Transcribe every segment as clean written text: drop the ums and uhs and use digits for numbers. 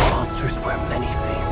Monsters wear many faces.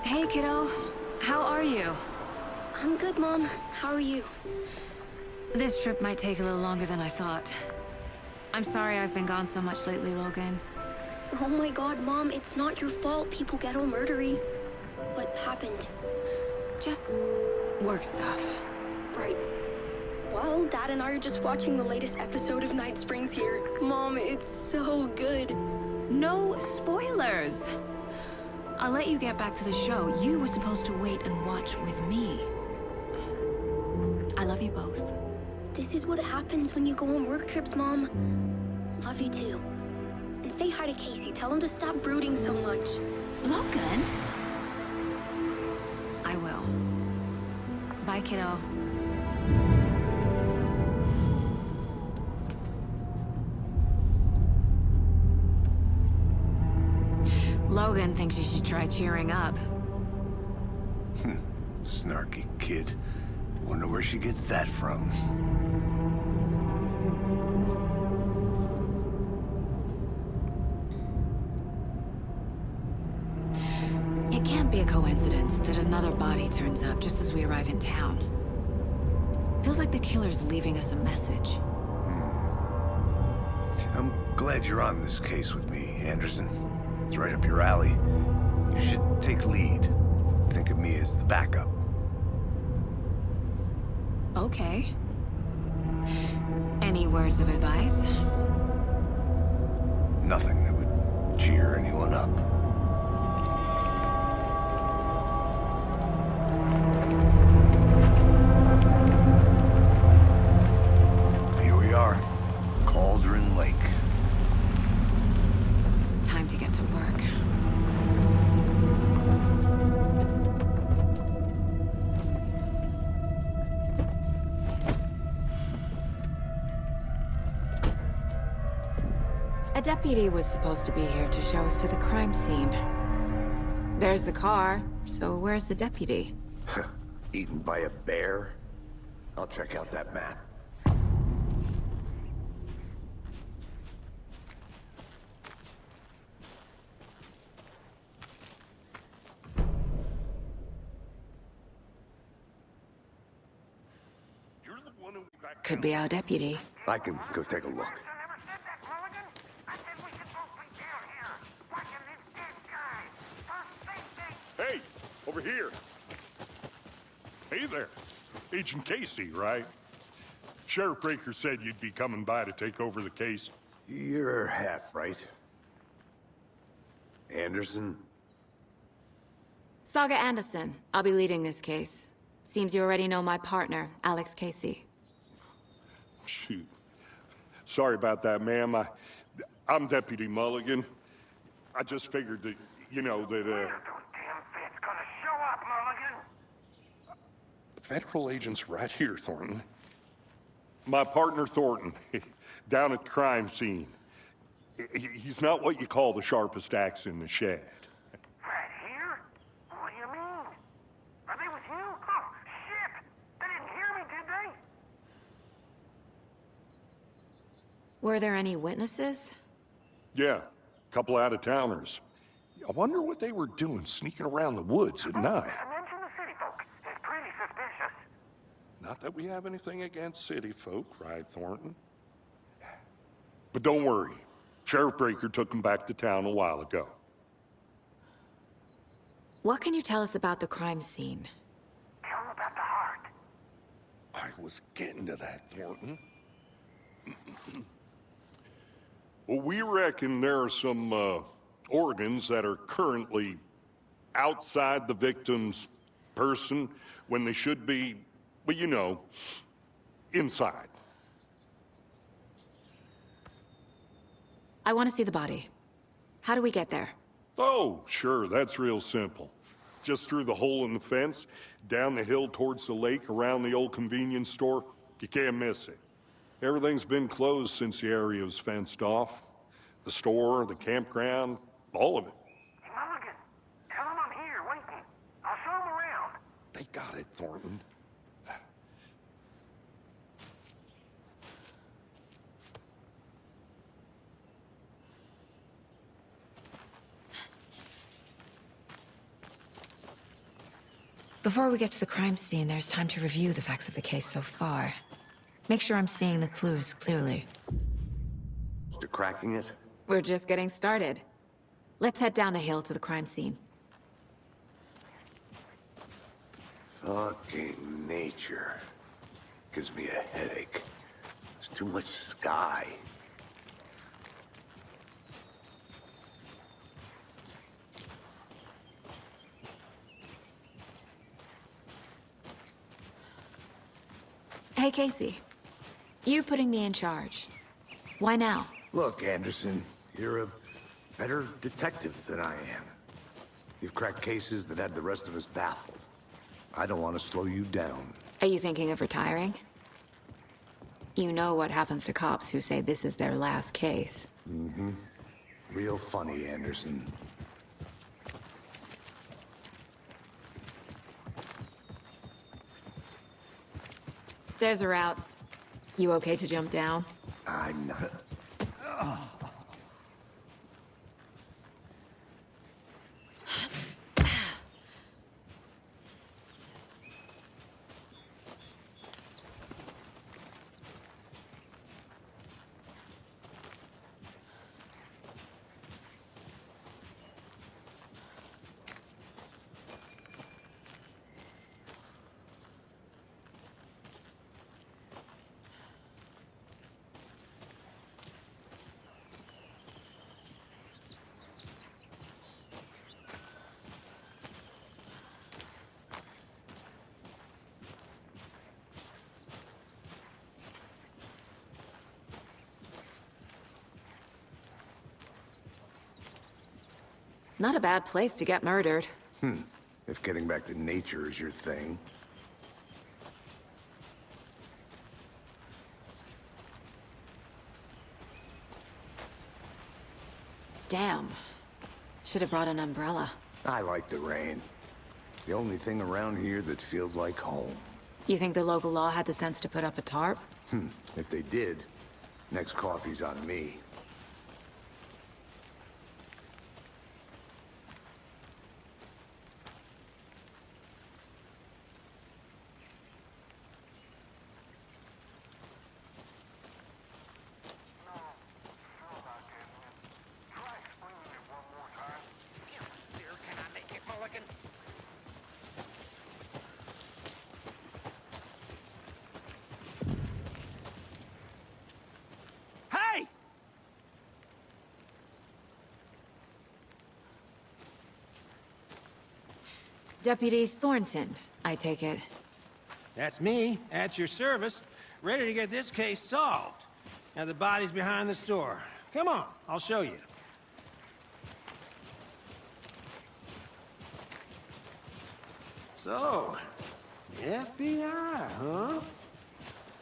Hey, kiddo. How are you? I'm good, Mom. How are you? This trip might take a little longer than I thought. I'm sorry I've been gone so much lately, Logan. Oh my god, Mom, it's not your fault people get all murdery. What happened? Just work stuff. Right. Well, Dad and I are just watching the latest episode of Night Springs here. Mom, it's so good. No spoilers! I'll let you get back to the show. You were supposed to wait and watch with me. I love you both. This is what happens when you go on work trips, Mom. Love you too. And say hi to Casey. Tell him to stop brooding so much. Logan? I will. Bye, kiddo. Logan thinks you should try cheering up. Snarky kid. Wonder where she gets that from. It can't be a coincidence that another body turns up just as we arrive in town. Feels like the killer's leaving us a message. I'm glad you're on this case with me, Anderson. It's right up your alley. You should take lead. Think of me as the backup. Okay. Any words of advice? Nothing that would cheer anyone up. Here we are. Cauldron Lake. Time to get to work. A deputy was supposed to be here to show us to the crime scene. There's the car, so where's the deputy? Eaten by a bear? I'll check out that map. Could be our deputy. I can go take a look. Over here. Hey there. Agent Casey, right? Sheriff Breaker said you'd be coming by to take over the case. You're half right. Anderson? Saga Anderson. I'll be leading this case. Seems you already know my partner, Alex Casey. Shoot. Sorry about that, ma'am. I'm Deputy Mulligan. I just figured that, you know, that, Those damn feds gonna show up, Mulligan. Federal agent's right here, Thornton. My partner, Thornton, down at the crime scene. He's not what you call the sharpest axe in the shed. Right here? What do you mean? Are they with you? Oh, shit! They didn't hear me, did they? Were there any witnesses? Yeah, a couple out-of-towners. I wonder what they were doing sneaking around the woods at night. Mention the city folk. It's pretty suspicious. Not that we have anything against city folk, right, Thornton? But don't worry. Sheriff Breaker took them back to town a while ago. What can you tell us about the crime scene? Tell them about the heart. I was getting to that, Thornton. Well, we reckon there are some, organs that are currently outside the victim's person when they should be, well, you know, inside. I want to see the body. How do we get there? Oh, sure, that's real simple. Just through the hole in the fence, down the hill towards the lake, around the old convenience store. You can't miss it. Everything's been closed since the area was fenced off. The store, the campground, all of it. Hey, Mulligan, tell them I'm here, waiting. I'll show them around. They got it, Thornton. Before we get to the crime scene, there's time to review the facts of the case so far. Make sure I'm seeing the clues clearly. Mr. Cracking it? We're just getting started. Let's head down the hill to the crime scene. Fucking nature. Gives me a headache. There's too much sky. Hey, Casey. You putting me in charge. Why now? Look, Anderson, you're a better detective than I am. You've cracked cases that had the rest of us baffled. I don't want to slow you down. Are you thinking of retiring? You know what happens to cops who say this is their last case. Mm-hmm. Real funny, Anderson. Stairs are out. You okay to jump down? I'm not... Not a bad place to get murdered. If getting back to nature is your thing. Damn. Should have brought an umbrella. I like the rain. The only thing around here that feels like home. You think the local law had the sense to put up a tarp? If they did, next coffee's on me. Deputy Thornton, I take it. That's me, at your service, ready to get this case solved. Now the body's behind the store. Come on, I'll show you. So, the FBI, huh?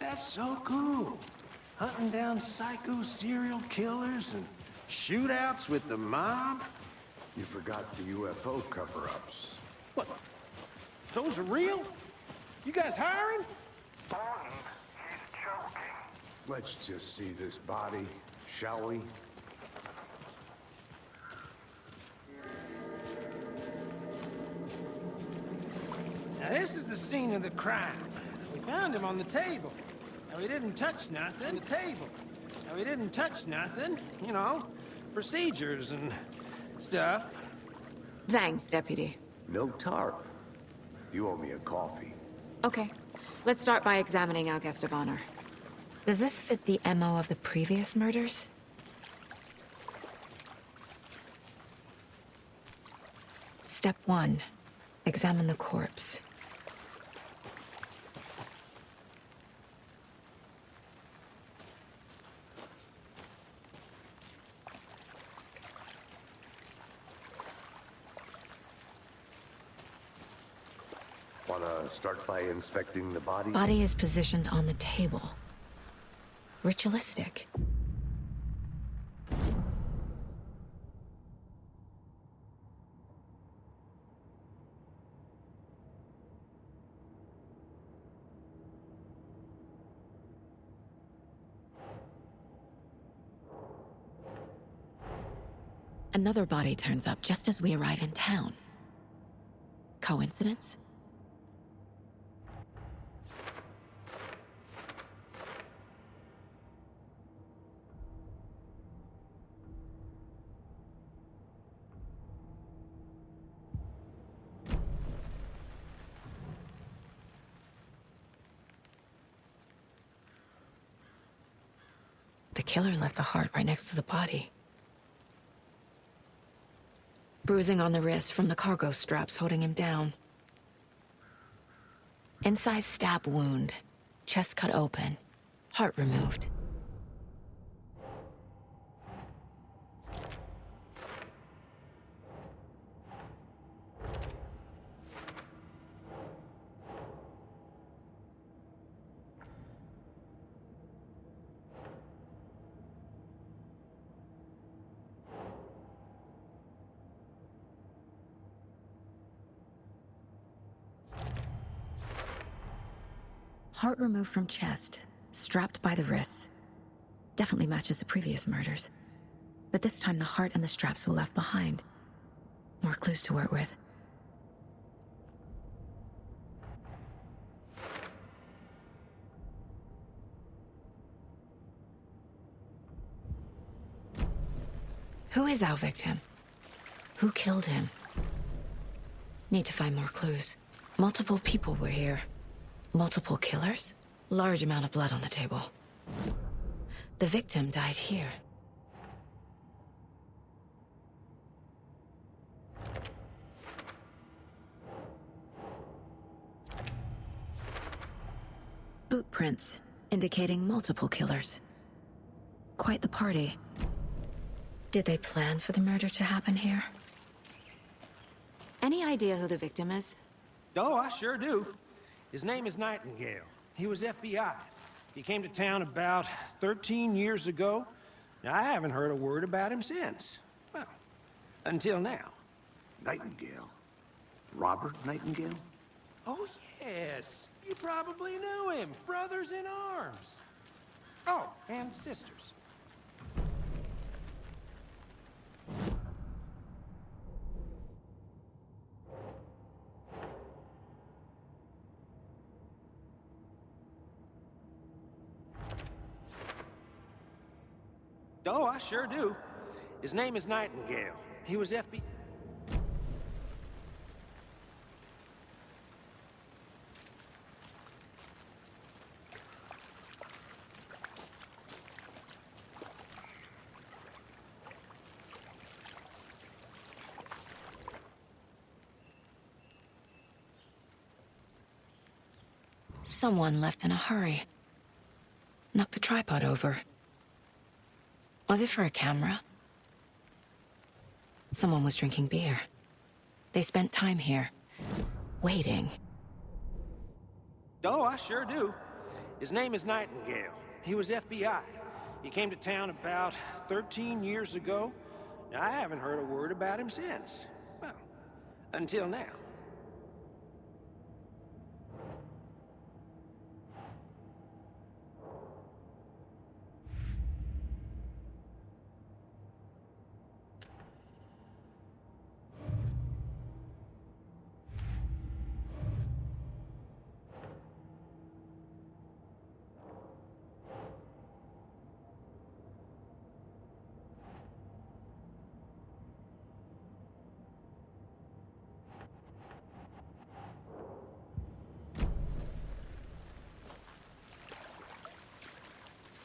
That's so cool. Hunting down psycho serial killers and shootouts with the mob. You forgot the UFO cover-ups. What? Those are real? You guys hiring? Thornton, he's joking. Let's just see this body, shall we? Now this is the scene of the crime. We found him on the table. Now he didn't touch nothing. The table. Now he didn't touch nothing. You know, procedures and stuff. Thanks, Deputy. No tarp. You owe me a coffee. Okay, let's start by examining our guest of honor. Does this fit the MO of the previous murders? Step 1. Examine the corpse. Wanna start by inspecting the body? Body is positioned on the table. Ritualistic. Another body turns up just as we arrive in town. Coincidence? The killer left the heart right next to the body. Bruising on the wrist from the cargo straps holding him down. Incised stab wound. Chest cut open. Heart removed. Heart removed from chest, strapped by the wrists. Definitely matches the previous murders. But this time the heart and the straps were left behind. More clues to work with. Who is our victim? Who killed him? Need to find more clues. Multiple people were here. Multiple killers? Large amount of blood on the table. The victim died here. Boot prints, indicating multiple killers. Quite the party. Did they plan for the murder to happen here? Any idea who the victim is? Oh, I sure do. His name is Nightingale. He was FBI. He came to town about 13 years ago. Now, I haven't heard a word about him since. Well, until now. Nightingale? Robert Nightingale? Oh, yes. You probably knew him. Brothers in arms. Oh, and sisters. Oh, I sure do. His name is Nightingale. He was FBI. Someone left in a hurry. Knocked the tripod over. Was it for a camera? Someone was drinking beer. They spent time here, waiting. Oh, I sure do. His name is Nightingale. He was FBI. He came to town about 13 years ago. I haven't heard a word about him since. Well, until now.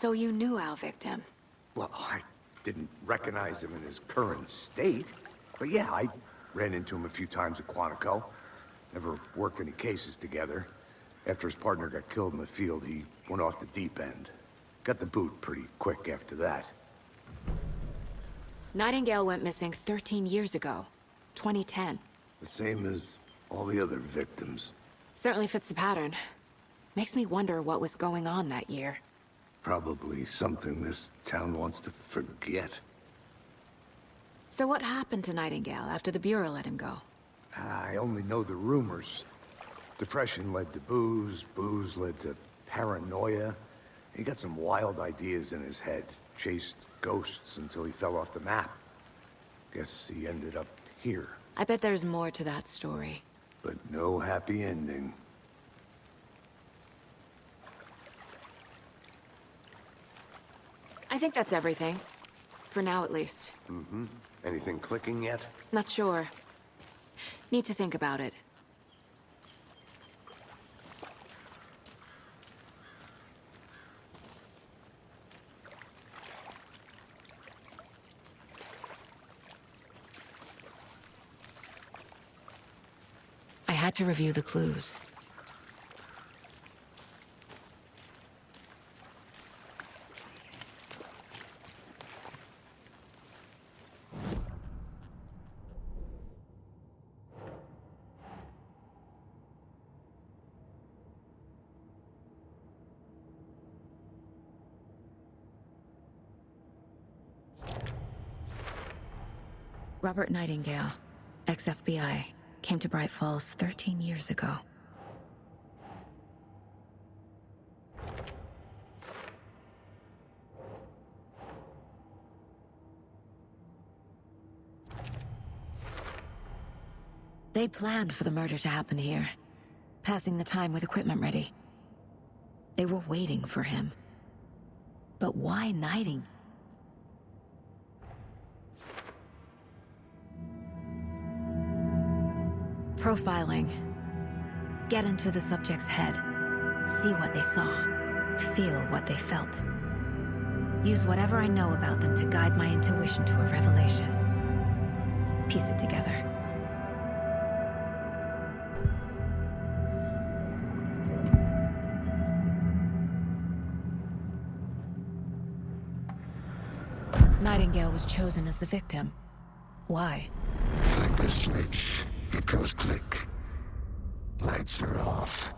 So you knew our victim? Well, I didn't recognize him in his current state. But yeah, I ran into him a few times at Quantico. Never worked any cases together. After his partner got killed in the field, he went off the deep end. Got the boot pretty quick after that. Nightingale went missing 13 years ago. 2010. The same as all the other victims. Certainly fits the pattern. Makes me wonder what was going on that year. Probably something this town wants to forget. So what happened to Nightingale after the Bureau let him go? I only know the rumors. Depression led to booze, booze led to paranoia. He got some wild ideas in his head, chased ghosts until he fell off the map. Guess he ended up here. I bet there's more to that story. But no happy ending. I think that's everything. For now, at least. Mm-hmm. Anything clicking yet? Not sure. Need to think about it. I had to review the clues. Robert Nightingale, ex-FBI, came to Bright Falls 13 years ago. They planned for the murder to happen here, passing the time with equipment ready. They were waiting for him. But why Nightingale? Profiling. Get into the subject's head. See what they saw. Feel what they felt. Use whatever I know about them to guide my intuition to a revelation. Piece it together. Nightingale was chosen as the victim. Why? Flick the switch. It goes click. Lights are off.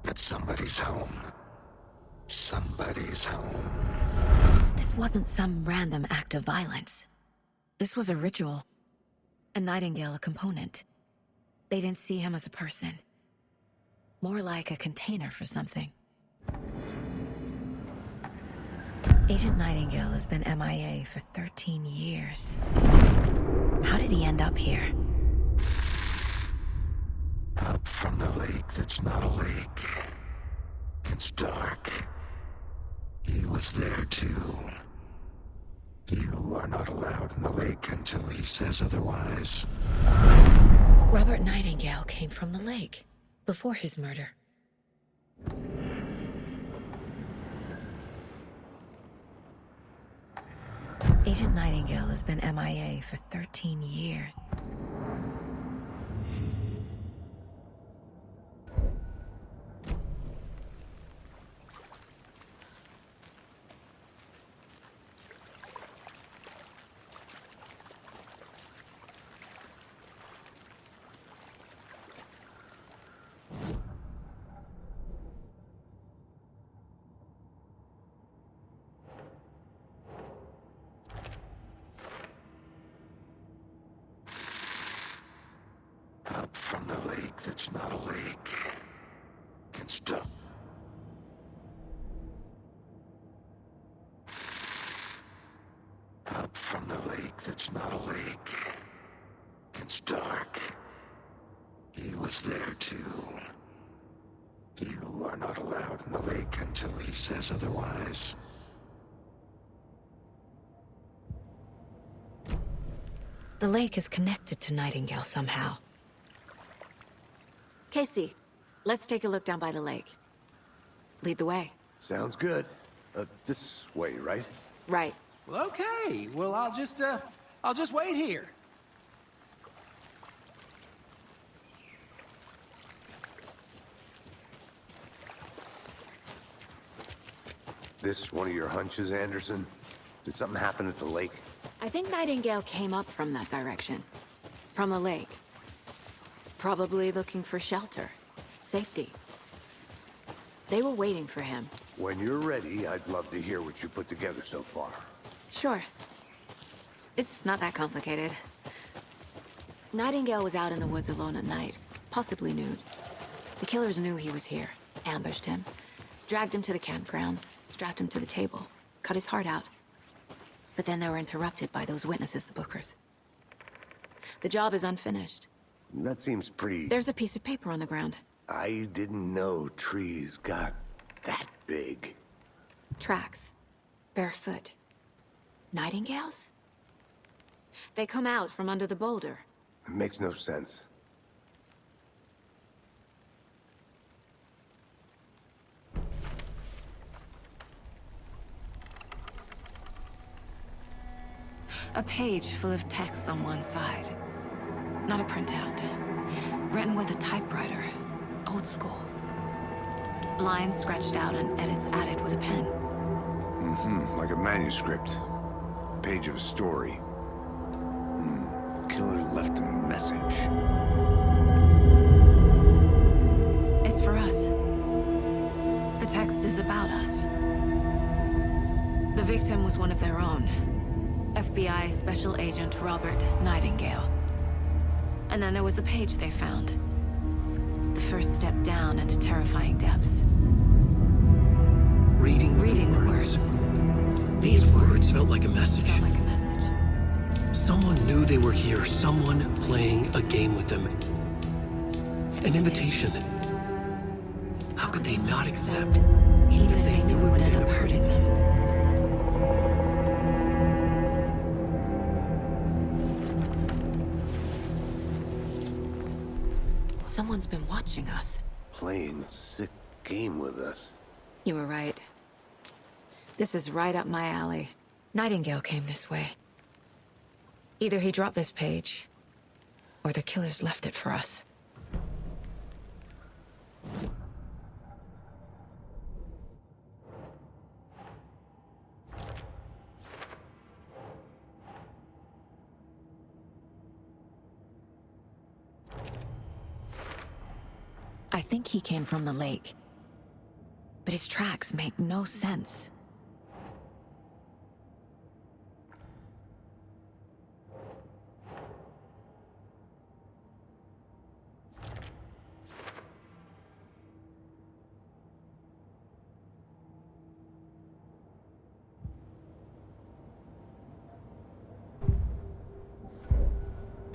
But somebody's home. Somebody's home. This wasn't some random act of violence. This was a ritual. And Nightingale a component. They didn't see him as a person. More like a container for something. Agent Nightingale has been MIA for 13 years. How did he end up here? Up from the lake that's not a lake. It's dark. He was there too. You are not allowed in the lake until he says otherwise. Robert Nightingale came from the lake, before his murder. Agent Nightingale has been MIA for 13 years. lake that's not a lake can stop. Up from the lake that's not a lake. It's dark. He was there too. You are not allowed in the lake until he says otherwise. The lake is connected to Nightingale somehow. Casey, let's take a look down by the lake. Lead the way. Sounds good. This way, right? Right. Well, okay. Well, I'll just wait here. This one of your hunches, Anderson? Did something happen at the lake? I think Nightingale came up from that direction. From the lake. Probably looking for shelter. Safety. They were waiting for him. When you're ready, I'd love to hear what you put together so far. Sure. It's not that complicated. Nightingale was out in the woods alone at night, possibly nude. The killers knew he was here, ambushed him, dragged him to the campgrounds, strapped him to the table, cut his heart out. But then they were interrupted by those witnesses, the Bookers. The job is unfinished. That seems pretty... There's a piece of paper on the ground. I didn't know trees got that big. Tracks. Barefoot. Nightingales? They come out from under the boulder. It makes no sense. A page full of text on one side. Not a printout. Written with a typewriter. Old school. Lines scratched out and edits added with a pen. Like a manuscript. Page of a story. Killer left a message. It's for us. The text is about us. The victim was one of their own. FBI Special Agent Robert Nightingale. And then there was the page they found. The first step down into terrifying depths. Reading the words. These words felt like a message. Someone knew they were here, someone playing a game with them. An invitation. How could they not accept, even if they knew it would end up hurting them? Someone's been watching us. Playing a sick game with us. You were right. This is right up my alley. Nightingale came this way. Either he dropped this page, or the killers left it for us. I think he came from the lake. But his tracks make no sense.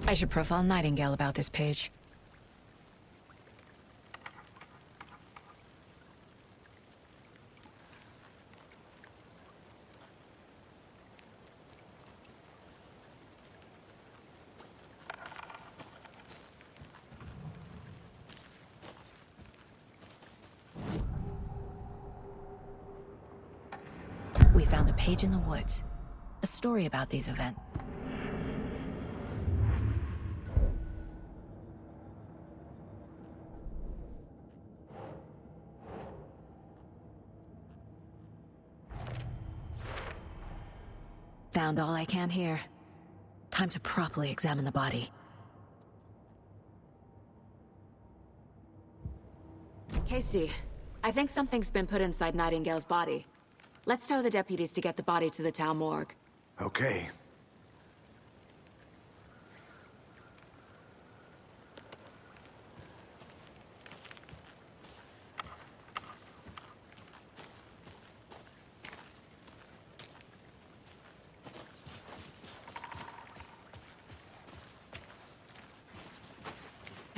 I should profile Nightingale about this page. We found a page in the woods. A story about these events. Found all I can here. Time to properly examine the body. Casey, I think something's been put inside Nightingale's body. Let's tell the deputies to get the body to the town morgue. Okay.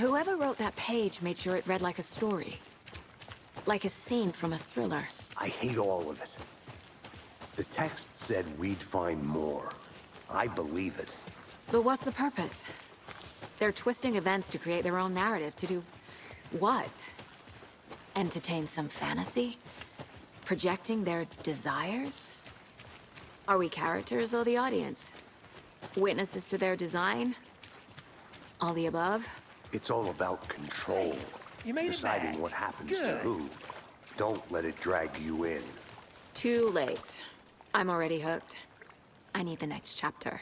Whoever wrote that page made sure it read like a story. Like a scene from a thriller. I hate all of it. The text said we'd find more. I believe it. But what's the purpose? They're twisting events to create their own narrative to do... what? Entertain some fantasy? Projecting their desires? Are we characters or the audience? Witnesses to their design? All the above? It's all about control. You made it Deciding back. what happens to Good. who. Don't let it drag you in. Too late. I'm already hooked. I need the next chapter.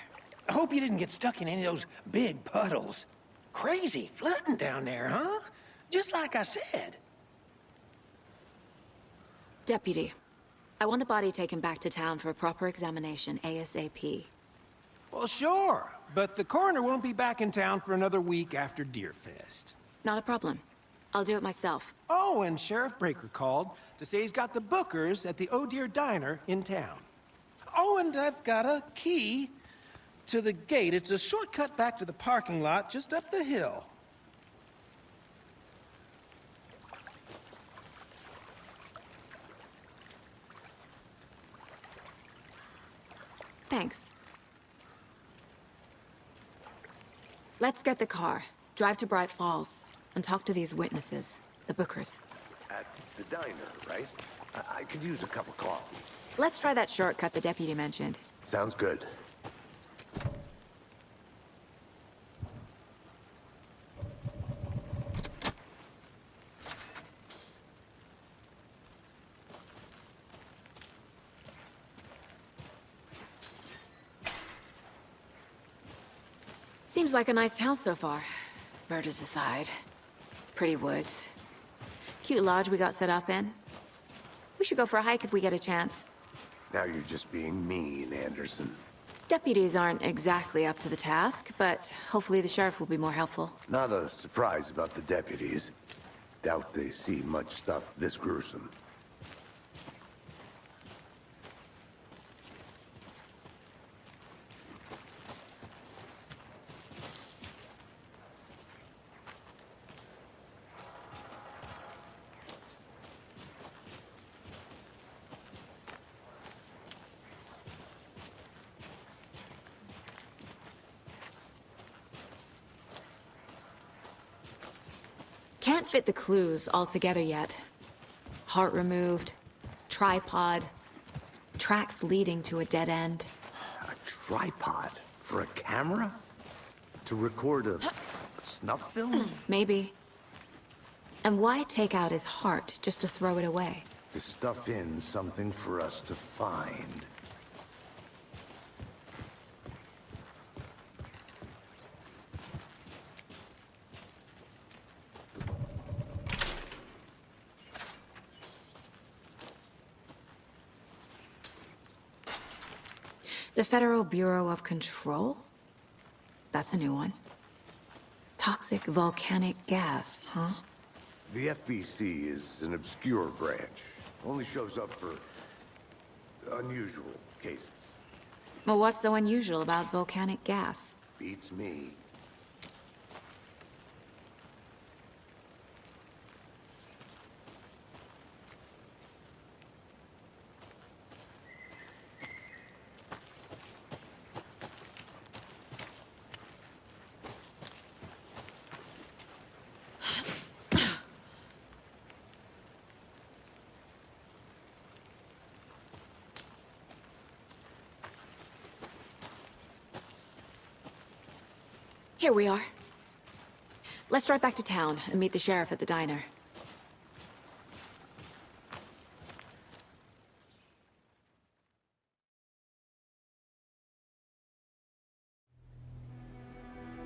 I hope you didn't get stuck in any of those big puddles. Crazy flooding down there, huh? Just like I said. Deputy, I want the body taken back to town for a proper examination, ASAP. Well, sure. But the coroner won't be back in town for another week after Deerfest. Not a problem. I'll do it myself. Oh, and Sheriff Breaker called to say he's got the bookers at the Oh Dear Diner in town. Oh, and I've got a key to the gate. It's a shortcut back to the parking lot just up the hill. Thanks. Let's get the car, drive to Bright Falls, and talk to these witnesses, the Bookers. At the diner, right? I could use a cup of coffee. Let's try that shortcut the deputy mentioned. Sounds good. Seems like a nice town so far. Murders aside. Pretty woods. Cute lodge we got set up in. We should go for a hike if we get a chance. Now you're just being mean, Anderson. Deputies aren't exactly up to the task, but hopefully the sheriff will be more helpful. Not a surprise about the deputies. Doubt they see much stuff this gruesome. Can't fit the clues all together yet. Heart removed, tripod, tracks leading to a dead end. A tripod? For a camera? To record a snuff film? Maybe. And why take out his heart just to throw it away? To stuff in something for us to find. The Federal Bureau of Control? That's a new one. Toxic volcanic gas, huh? The FBC is an obscure branch. Only shows up for unusual cases. Well, what's so unusual about volcanic gas? Beats me. Here we are. Let's drive back to town and meet the sheriff at the diner.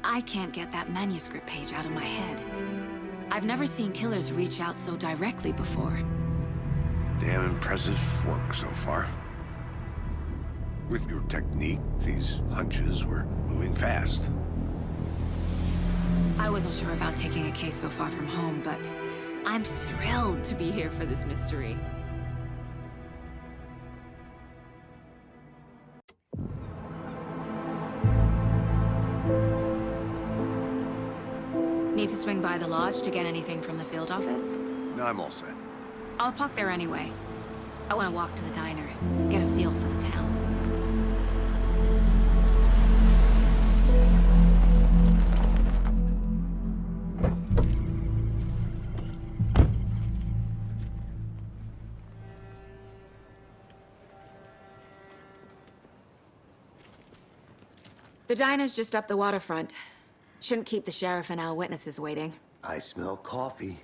I can't get that manuscript page out of my head. I've never seen killers reach out so directly before. Damn impressive work so far. With your technique, these hunches were moving fast. I wasn't sure about taking a case so far from home, but I'm thrilled to be here for this mystery. Need to swing by the lodge to get anything from the field office? No, I'm all set. I'll park there anyway. I want to walk to the diner, get a feel for the town. The diner's just up the waterfront. Shouldn't keep the sheriff and our witnesses waiting. I smell coffee.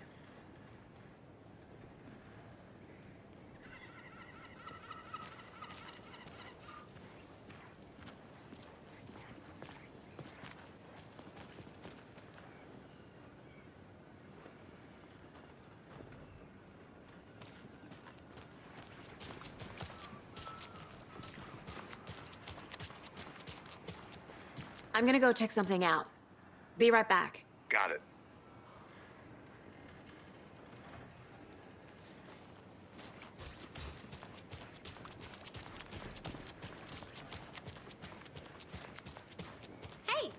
I'm gonna go check something out. Be right back. Got it. Hey!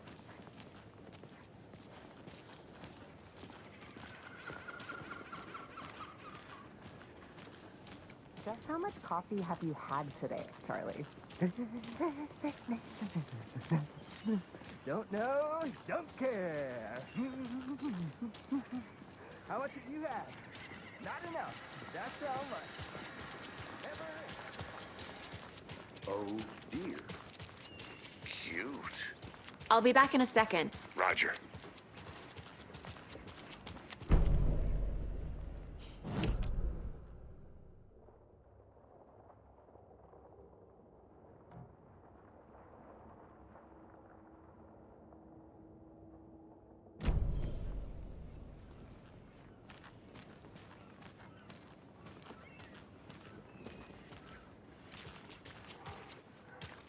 Just how much coffee have you had today, Charlie? Don't know, don't care. How much have you had? Not enough. That's how much. Never. Oh, dear. Cute. I'll be back in a second. Roger.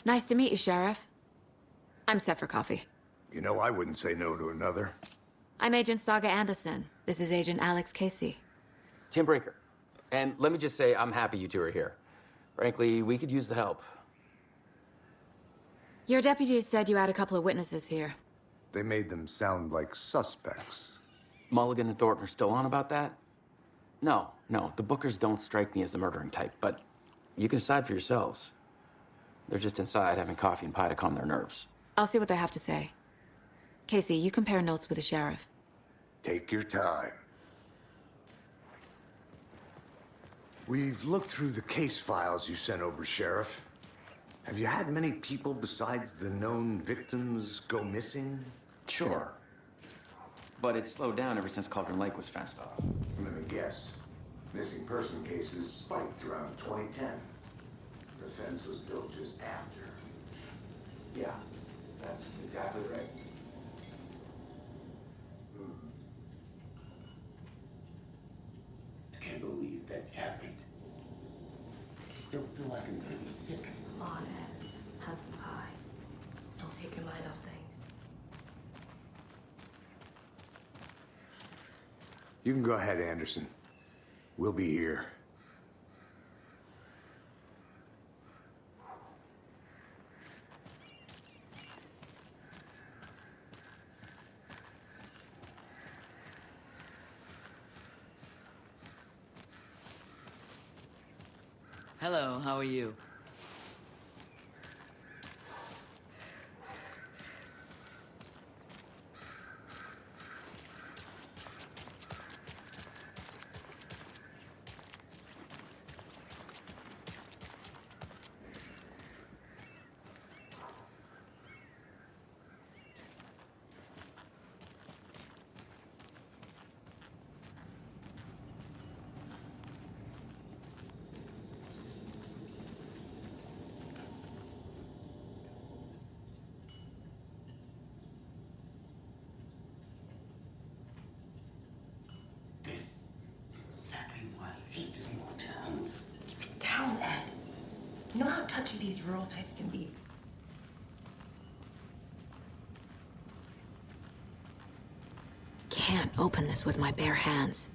Nice to meet you, Sheriff. I'm set for coffee. You know, I wouldn't say no to another. I'm Agent Saga Anderson. This is Agent Alex Casey. Tim Breaker. And let me just say, I'm happy you two are here. Frankly, we could use the help. Your deputies said you had a couple of witnesses here. They made them sound like suspects. Mulligan and Thornton are still on about that? No, the Bookers don't strike me as the murdering type, but you can decide for yourselves. They're just inside having coffee and pie to calm their nerves. I'll see what they have to say. Casey, you compare notes with the sheriff. Take your time. We've looked through the case files you sent over, Sheriff. Have you had many people besides the known victims go missing? Sure. But it's slowed down ever since Cauldron Lake was fenced off. Let me guess. Missing person cases spiked around 2010. The fence was built just after. Yeah, that's exactly right. I can't believe that happened. I still feel like I'm gonna be sick. Come on, Ed. Have some pie. Don't take your mind off things. You can go ahead, Anderson. We'll be here. Hello, how are you? This is exactly why I hate small towns. Keep it down, Ed. You know how touchy these rural types can be. Can't open this with my bare hands.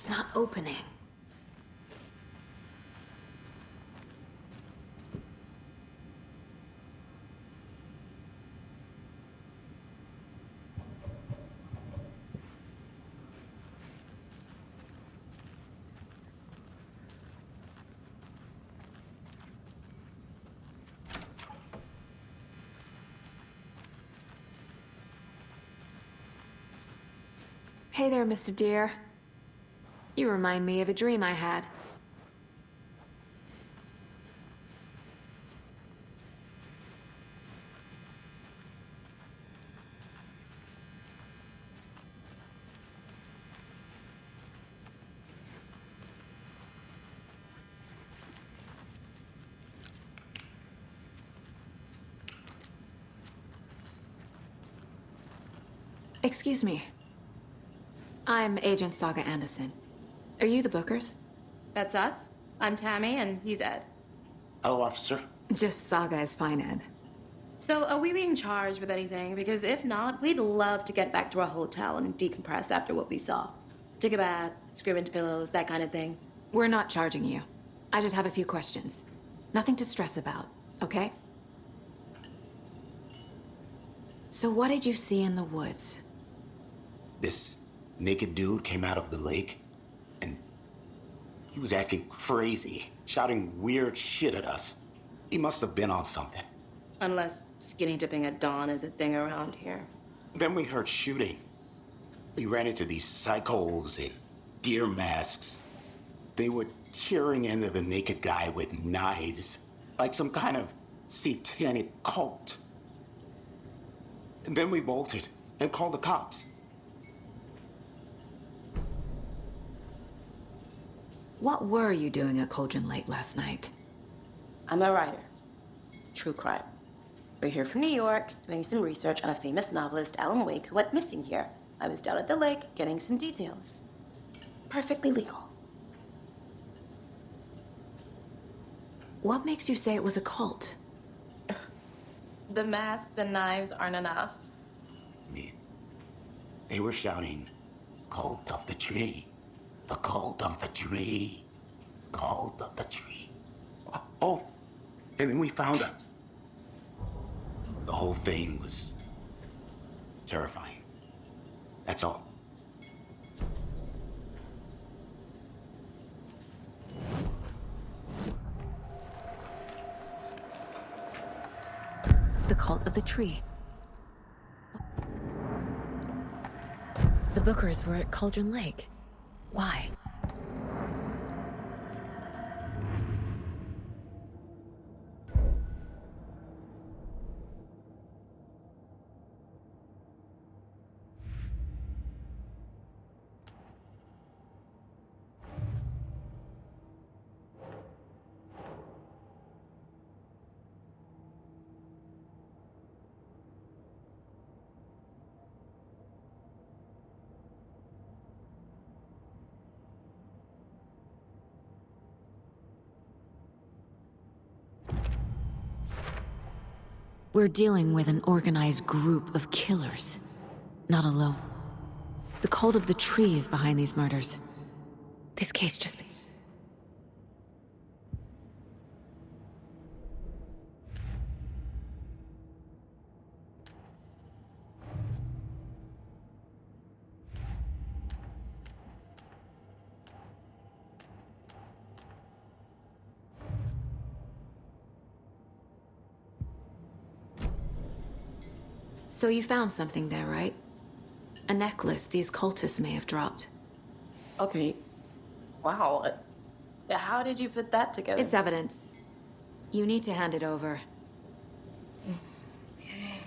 It's not opening. Hey there, Mr. Deer. You remind me of a dream I had. Excuse me. I'm Agent Saga Anderson. Are you the Bookers? That's us. I'm Tammy, and he's Ed. Hello, officer. Just Saga is fine, Ed. So, are we being charged with anything? Because if not, we'd love to get back to our hotel and decompress after what we saw. Take a bath, scream into pillows, that kind of thing. We're not charging you. I just have a few questions. Nothing to stress about, okay? So what did you see in the woods? This naked dude came out of the lake, and he was acting crazy, shouting weird shit at us. He must have been on something. Unless skinny dipping at dawn is a thing around here. Then we heard shooting. We ran into these psychos in deer masks. They were tearing into the naked guy with knives, like some kind of satanic cult. And then we bolted and called the cops. What were you doing at Cauldron Lake last night? I'm a writer. True crime. We're here from New York, doing some research on a famous novelist, Alan Wake, who went missing here. I was down at the lake, getting some details. Perfectly legal. What makes you say it was a cult? The masks and knives aren't enough. They were shouting, "Cult of the tree. The cult of the tree. Cult of the tree." Oh, and then we found her. The whole thing was terrifying. That's all. The cult of the tree. The Bookers were at Cauldron Lake. Why? We're dealing with an organized group of killers, not alone. The cult of the tree is behind these murders. This case just... So you found something there, right? A necklace these cultists may have dropped. Okay. Wow. How did you put that together? It's evidence. You need to hand it over. Okay.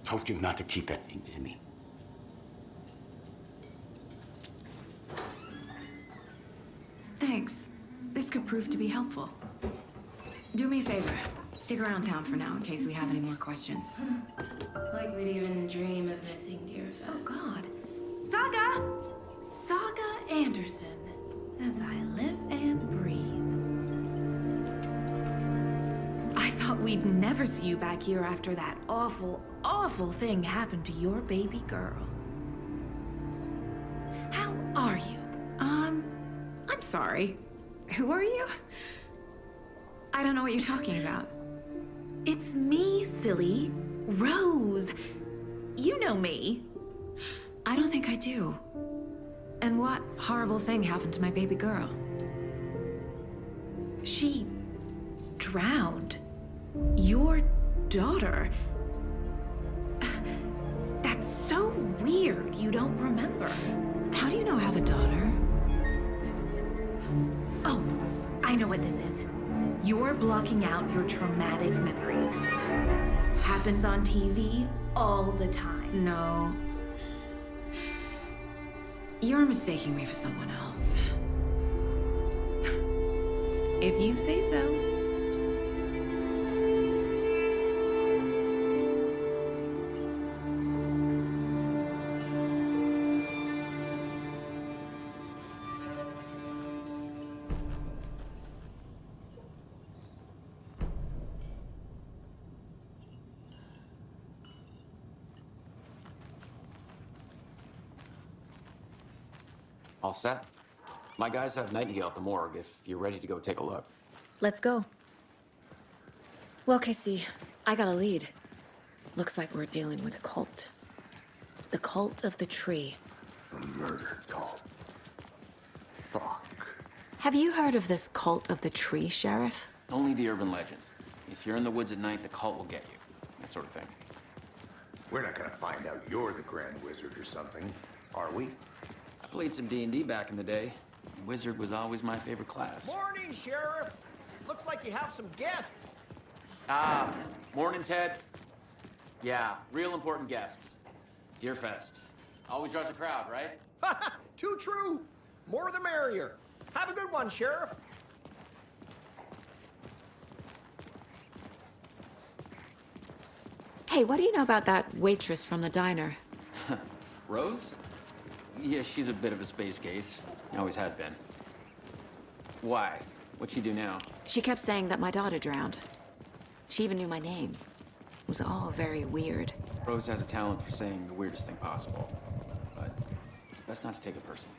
Told you not to keep that thing to me. Thanks. This could prove to be helpful. Do me a favor. Stick around town for now in case we have any more questions. Like we'd even dream of missing dear friends. Oh, God. Saga! Saga Anderson. As I live and breathe. I thought we'd never see you back here after that awful, awful thing happened to your baby girl. sorry. Who are you? I don't know what you're talking about. It's me, silly. Rose. You know me. I don't think I do. And what horrible thing happened to my baby girl? She drowned. Your daughter. That's so weird you don't remember. How do you know I have a daughter? Oh, I know what this is. You're blocking out your traumatic memories. Happens on TV all the time. No. You're mistaking me for someone else. If you say so. All set? My guys have Nightingale at the morgue if you're ready to go take a look. Let's go. Well, Casey, I got a lead. Looks like we're dealing with a cult. The cult of the tree. A murder cult. Fuck. Have you heard of this cult of the tree, Sheriff? Only the urban legend. If you're in the woods at night, the cult will get you. That sort of thing. We're not gonna find out you're the Grand Wizard or something, are we? I played some D&D back in the day. Wizard was always my favorite class. Morning, Sheriff. Looks like you have some guests. Ah, morning, Ted. Yeah, real important guests. Deerfest. Always draws a crowd, right? Too true. More the merrier. Have a good one, Sheriff. Hey, what do you know about that waitress from the diner? Rose? Yeah, she's a bit of a space case. Always has been. Why? What'd she do now? She kept saying that my daughter drowned. She even knew my name. It was all very weird. Rose has a talent for saying the weirdest thing possible. But it's best not to take it personally.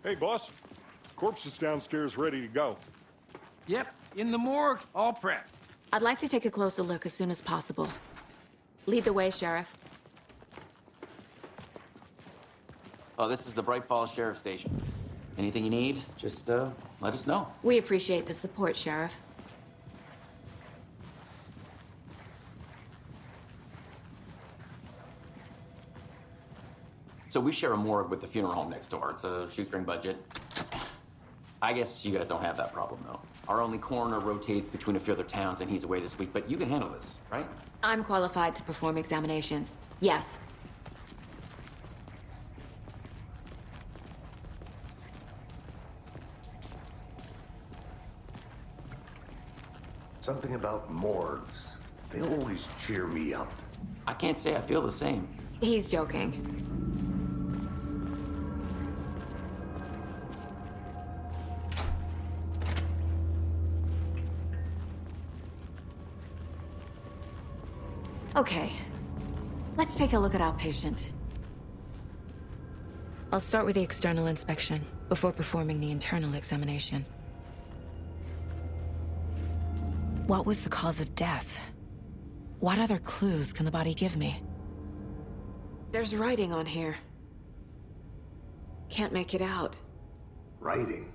Hey, boss. Corpse is downstairs ready to go. Yep, in the morgue, all prepped. I'd like to take a closer look as soon as possible. Lead the way, Sheriff. Oh, this is the Bright Falls Sheriff Station. Anything you need, just let us know. We appreciate the support, Sheriff. So we share a morgue with the funeral home next door. It's a shoestring budget. I guess you guys don't have that problem, though. Our only coroner rotates between a few other towns, and he's away this week, but you can handle this, right? I'm qualified to perform examinations. Yes. Something about morgues. They always cheer me up. I can't say I feel the same. He's joking. Okay, let's take a look at our patient. I'll start with the external inspection before performing the internal examination. What was the cause of death? What other clues can the body give me? There's writing on here. Can't make it out. Writing?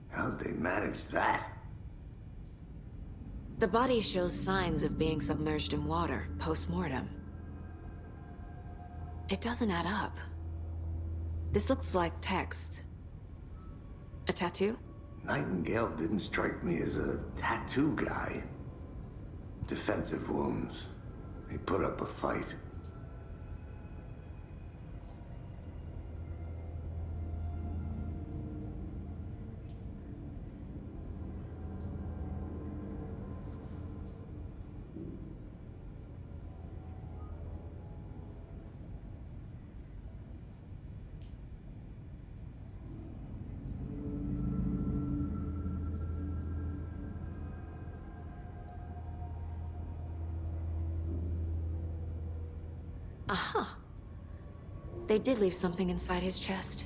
How'd they manage that? The body shows signs of being submerged in water post-mortem. It doesn't add up. This looks like text. A tattoo? Nightingale didn't strike me as a tattoo guy. Defensive wounds. He put up a fight. Aha. They did leave something inside his chest.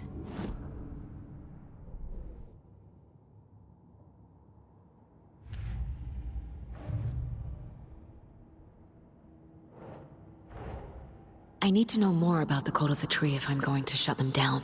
I need to know more about the code of the tree if I'm going to shut them down.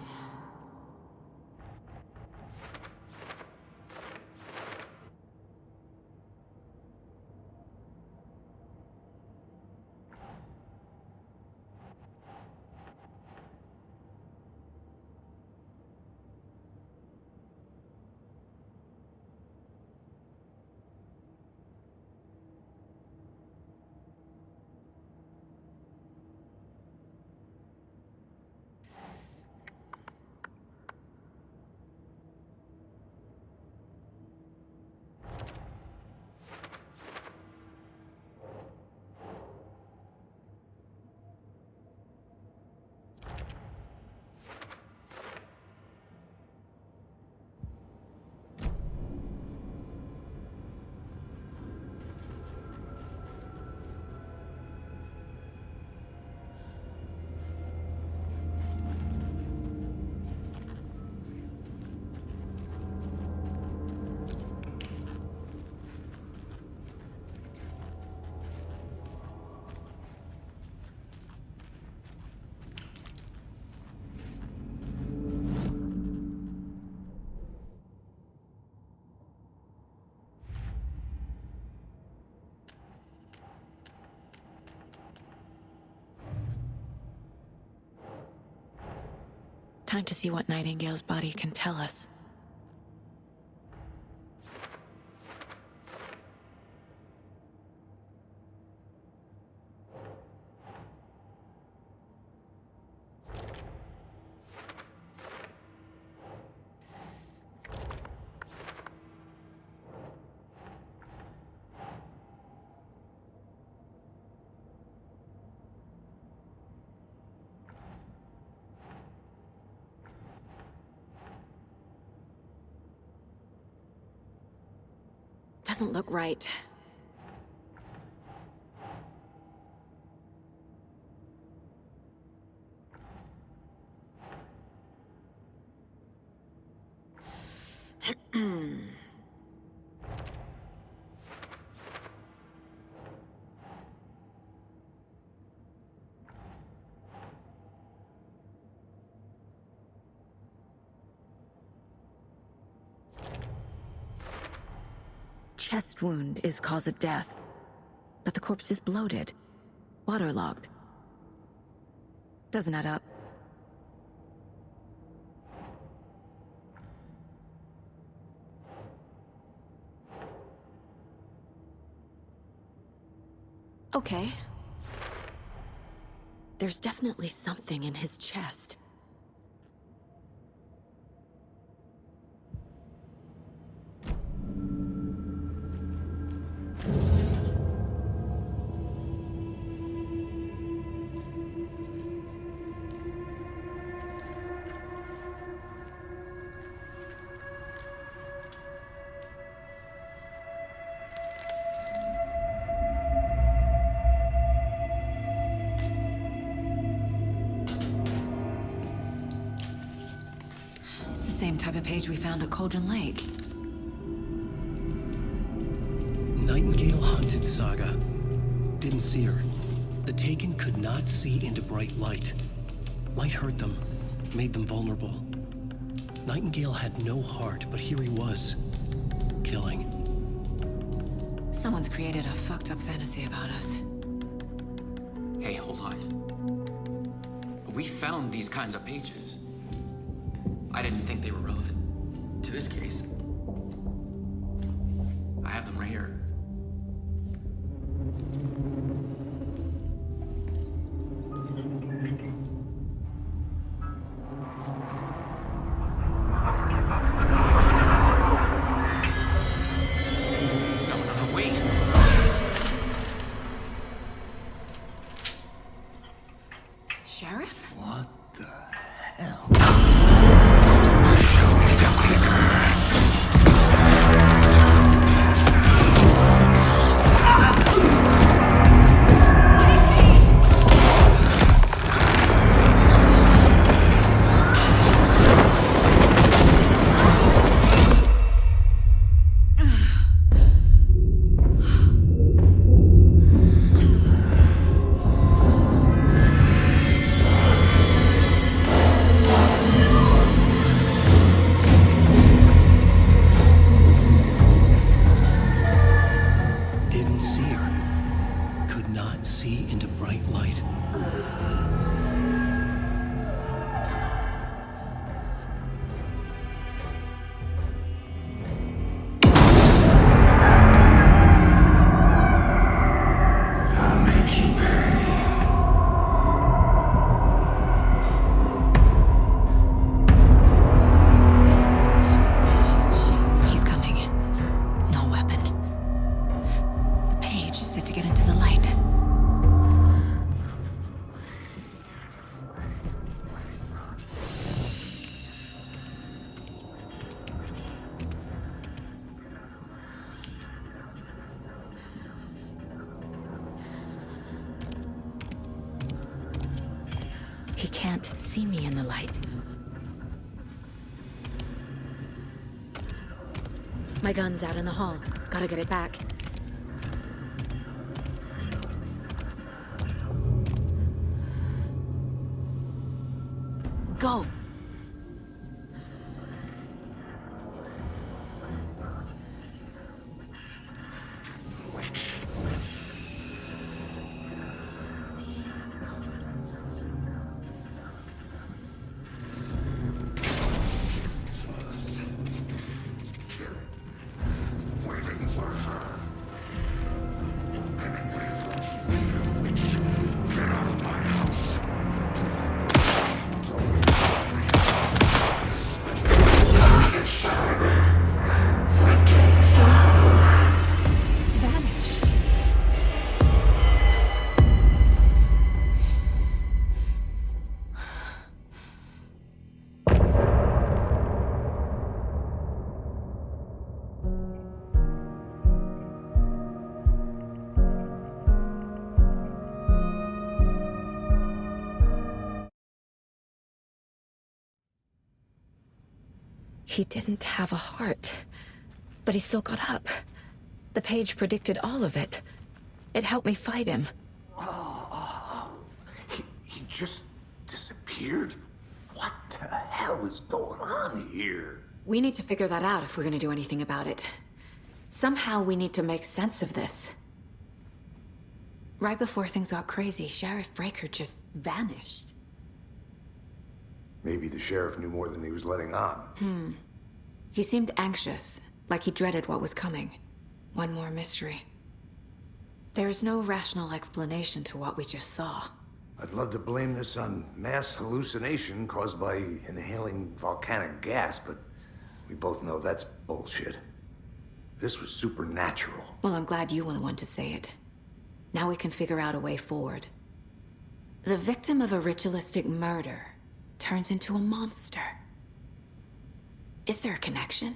Time to see what Nightingale's body can tell us. Doesn't look right. Chest wound is cause of death, but the corpse is bloated, waterlogged. Doesn't add up. Okay. There's definitely something in his chest. Same type of page we found at Cauldron Lake. Nightingale Haunted Saga. Didn't see her. The Taken could not see into bright light. Light hurt them, made them vulnerable. Nightingale had no heart, but here he was, killing. Someone's created a fucked up fantasy about us. Hey, hold on. We found these kinds of pages. I didn't think they were relevant to this case. I have them right here. No, wait. Sheriff? What the hell? can't see me in the light. My gun's out in the hall. Gotta get it back. Go! He didn't have a heart, but he still got up. The page predicted all of it. It helped me fight him. He just disappeared? What the hell is going on here? We need to figure that out if we're gonna do anything about it. Somehow we need to make sense of this. Right before things got crazy, Sheriff Breaker just vanished. Maybe the sheriff knew more than he was letting on. He seemed anxious, like he dreaded what was coming. One more mystery. There's no rational explanation to what we just saw. I'd love to blame this on mass hallucination caused by inhaling volcanic gas, but we both know that's bullshit. This was supernatural. Well, I'm glad you were the one to say it. Now we can figure out a way forward. The victim of a ritualistic murder turns into a monster. Is there a connection?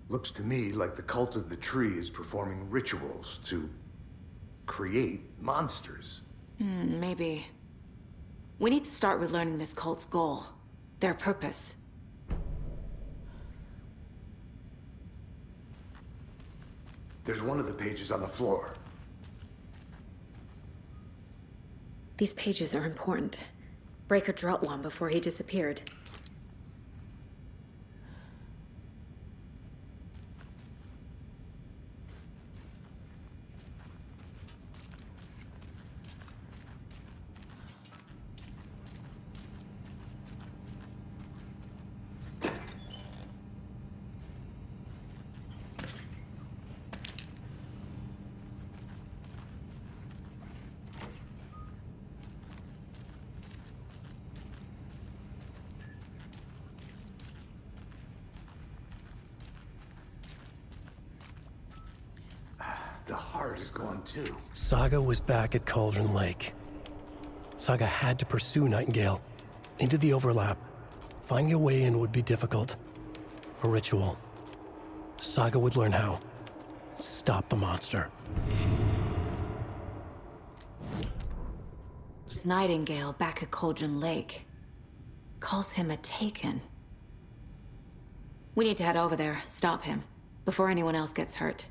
Looks to me like the cult of the tree is performing rituals to create monsters. Maybe. We need to start with learning this cult's goal. Their purpose. There's one of the pages on the floor. These pages are important. Breaker dropped one before he disappeared. The heart is gone too. Saga was back at Cauldron Lake. Saga had to pursue Nightingale into the overlap. Finding a way in would be difficult. A ritual. Saga would learn how. Stop the monster. Nightingale back at Cauldron Lake. Calls him a Taken. We need to head over there, stop him, before anyone else gets hurt.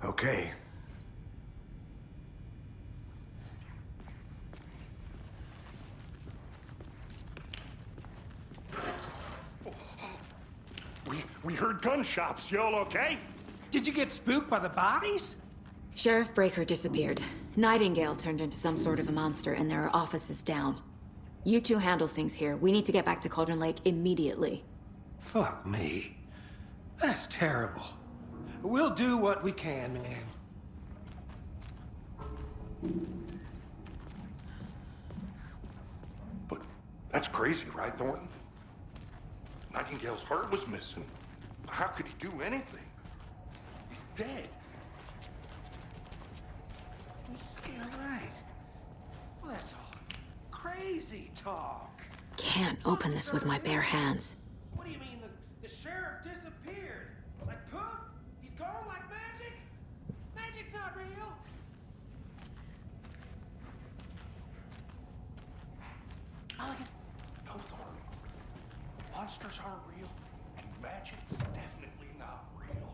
Okay. We heard gunshots. Y'all okay? Did you get spooked by the bodies? Sheriff Breaker disappeared. Nightingale turned into some sort of a monster, and there are offices down. You two handle things here. We need to get back to Cauldron Lake immediately. Fuck me. That's terrible. We'll do what we can, man. But that's crazy, right, Thornton? Nightingale's heart was missing. How could he do anything? He's dead. Yeah, right. Well, that's all crazy talk. Can't open this with my bare hands. What do you mean the sheriff disappeared? Like poof? He's gone like magic? Magic's not real. No, Thornton. monsters are real, and magic's definitely not real.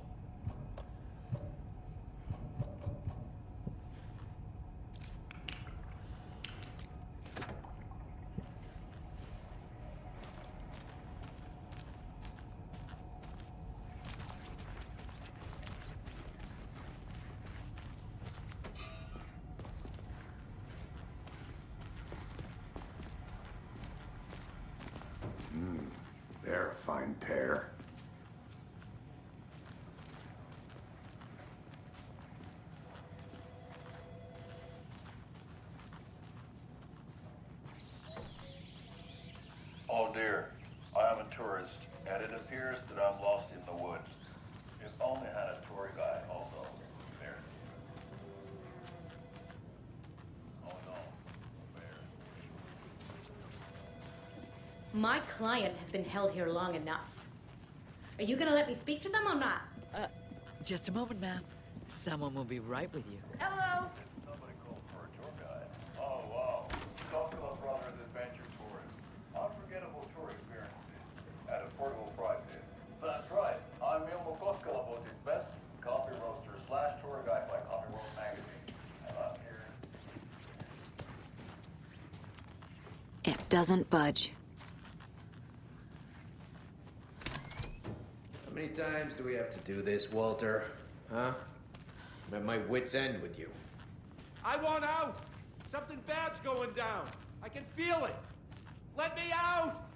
They're a fine pair. Oh dear, I am a tourist, and it appears that I'm lost in the woods. If only I had a tour guide also. There. Oh no, a bear. My client has been held here long enough. Are you gonna let me speak to them or not? Just a moment, ma'am. Someone will be right with you. Hello? Somebody called for a tour guide. Oh wow, Costello Brothers Adventure Tours. Unforgettable tour experiences at affordable prices. That's right, I'm Milmo Costello, best coffee roaster / tour guide by Coffee World magazine. And I'm here. It doesn't budge. How many times do we have to do this, Walter? Huh? I'm at my wit's end with you. I want out! Something bad's going down. I can feel it. Let me out!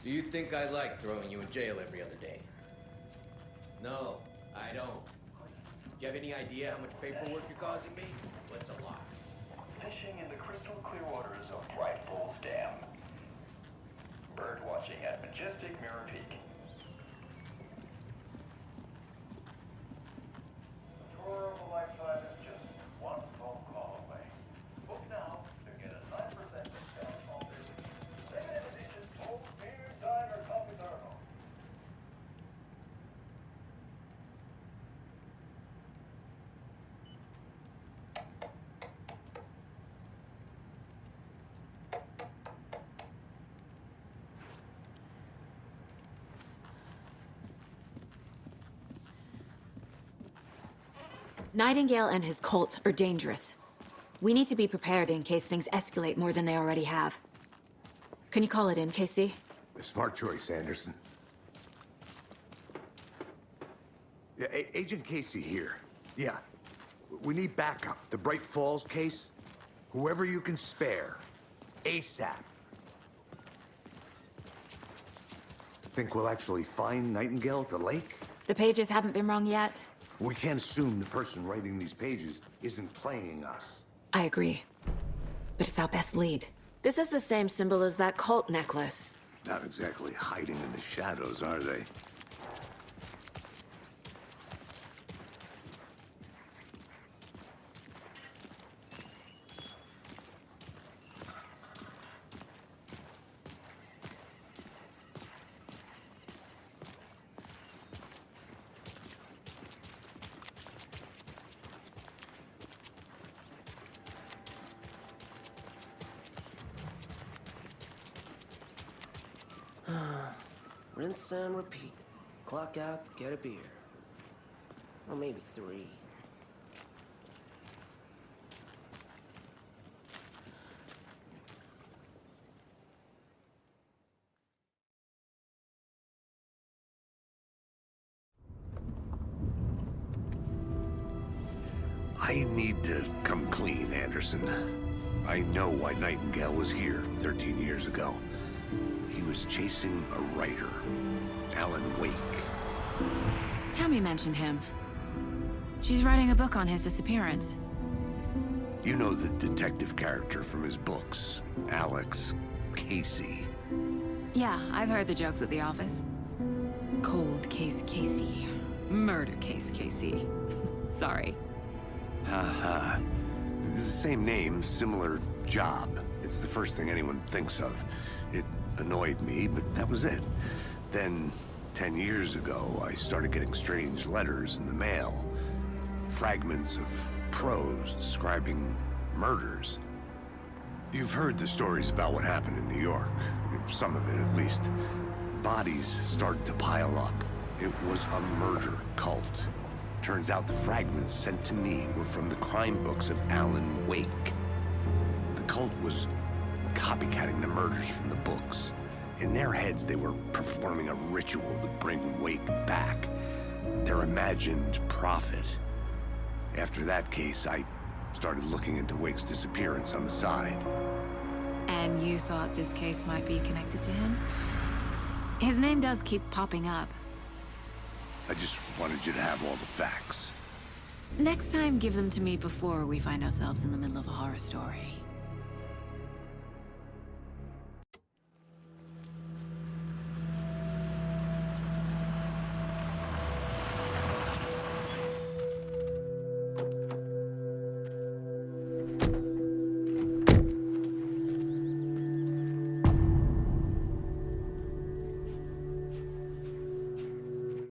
Do you think I like throwing you in jail every other day? No, I don't. Do you have any idea how much paperwork you're causing me? What's a lot? Fishing in the crystal clear waters of Bright Falls Dam. Bird watching at majestic Mirror Peak. The tour of a lifetime is just one phone call away. Book now to get a 9% discount on this limited edition Old Beer Diner Coffee Thermo. Nightingale and his cult are dangerous. We need to be prepared in case things escalate more than they already have. Can you call it in, KC? A smart choice, Anderson. Yeah, Agent Casey here. Yeah. We need backup. The Bright Falls case? Whoever you can spare. ASAP. Think we'll actually find Nightingale at the lake? The pages haven't been wrong yet. We can't assume the person writing these pages isn't playing us. I agree. But it's our best lead. This is the same symbol as that cult necklace. Not exactly hiding in the shadows, are they? Rinse and repeat. Clock out, get a beer. Or maybe 3. I need to come clean, Anderson. I know why Nightingale was here 13 years ago. He was chasing a writer, Alan Wake. Tammy mentioned him. She's writing a book on his disappearance. You know the detective character from his books, Alex Casey. Yeah, I've heard the jokes at the office. Cold case Casey. Murder case Casey. Sorry. Haha. It's the same name, similar job. It's the first thing anyone thinks of. It annoyed me, but that was it. Then, 10 years ago, I started getting strange letters in the mail. Fragments of prose describing murders. You've heard the stories about what happened in New York. Some of it, at least. Bodies started to pile up. It was a murder cult. Turns out the fragments sent to me were from the crime books of Alan Wake. The cult was copycatting the murders from the books. In their heads, they were performing a ritual to bring Wake back. Their imagined prophet. After that case, I started looking into Wake's disappearance on the side. And you thought this case might be connected to him? His name does keep popping up. I just wanted you to have all the facts. Next time, give them to me before we find ourselves in the middle of a horror story.